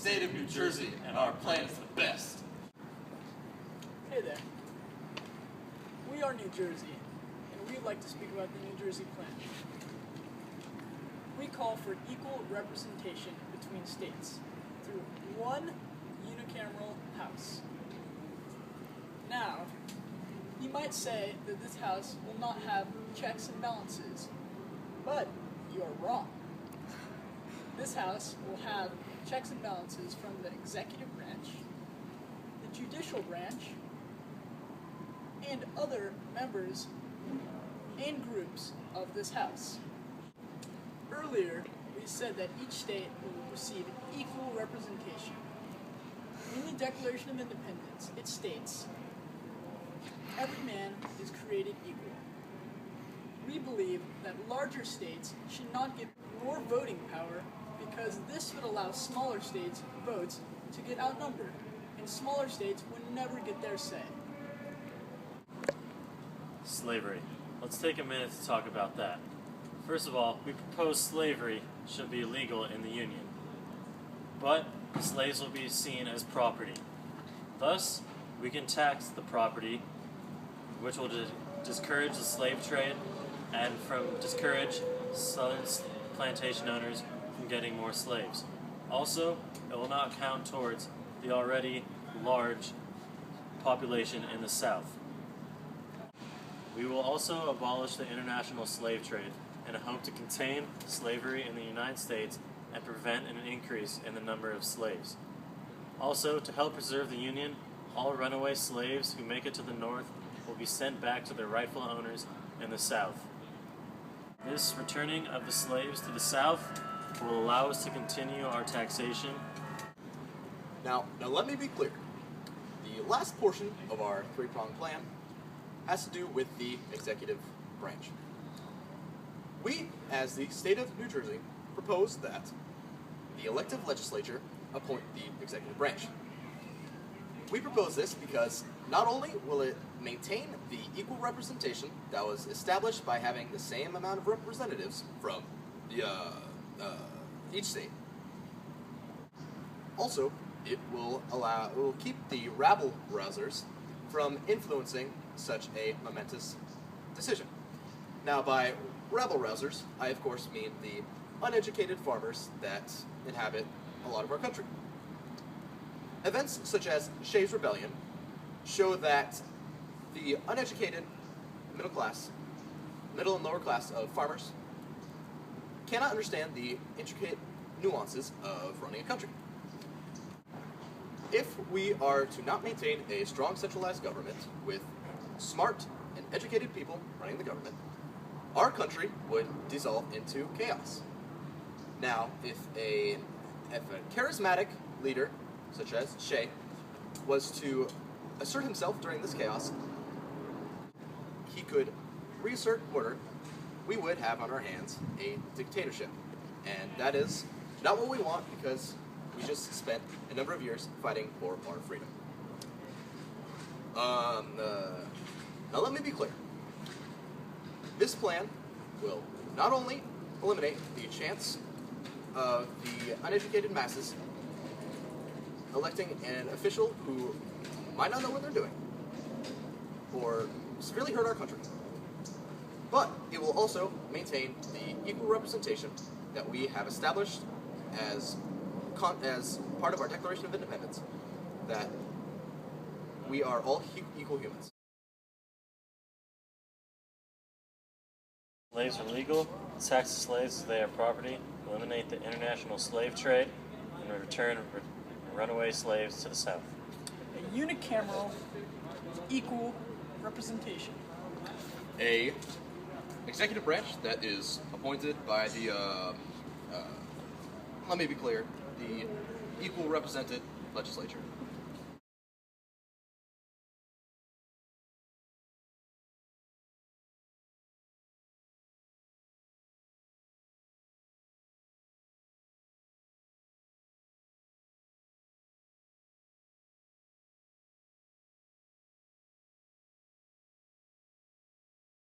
state of New Jersey, and our plan is the best. Hey there. We are New Jersey, and we'd like to speak about the New Jersey plan. We call for equal representation between states through one unicameral House. Now, you might say that this House will not have checks and balances, but you are wrong. This House will have checks and balances from the executive branch, the judicial branch, and other members and groups of this House. Earlier, we said that each state will receive equal representation. In the Declaration of Independence, it states, "Every man is created equal." We believe that larger states should not get more voting power because this would allow smaller states' votes to get outnumbered, and smaller states would never get their say. Slavery. Let's take a minute to talk about that. First of all, we propose slavery should be illegal in the Union, but slaves will be seen as property. Thus, we can tax the property, which will discourage the slave trade and discourage southern plantation owners from getting more slaves. Also, it will not count towards the already large population in the South. We will also abolish the international slave trade in a hope to contain slavery in the United States and prevent an increase in the number of slaves. Also, to help preserve the Union, all runaway slaves who make it to the North will be sent back to their rightful owners in the South. This returning of the slaves to the South will allow us to continue our taxation. Now let me be clear. The last portion of our three-pronged plan has to do with the executive branch. We, as the state of New Jersey, propose that the elective legislature appoint the executive branch. We propose this because not only will it maintain the equal representation that was established by having the same amount of representatives from each state. Also, it will keep the rabble-rousers from influencing such a momentous decision. Now, by rabble-rousers, I of course mean the uneducated farmers that inhabit a lot of our country. Events such as Shays' Rebellion show that the uneducated middle and lower class of farmers cannot understand the intricate nuances of running a country. If we are to not maintain a strong centralized government with smart and educated people running the government, our country would dissolve into chaos. Now, if a charismatic leader, such as Shay, was to assert himself during this chaos, he could reassert order, we would have on our hands a dictatorship. And that is not what we want because we just spent a number of years fighting for our freedom. Now let me be clear. This plan will not only eliminate the chance of the uneducated masses electing an official who might not know what they're doing or severely hurt our country, but it will also maintain the equal representation that we have established as part of our Declaration of Independence, that we are all equal humans. Slaves are legal, tax the slaves as they are property, eliminate the international slave trade, and return runaway slaves to the South. A unicameral equal representation. A executive branch that is appointed by the, let me be clear, the equal represented legislature.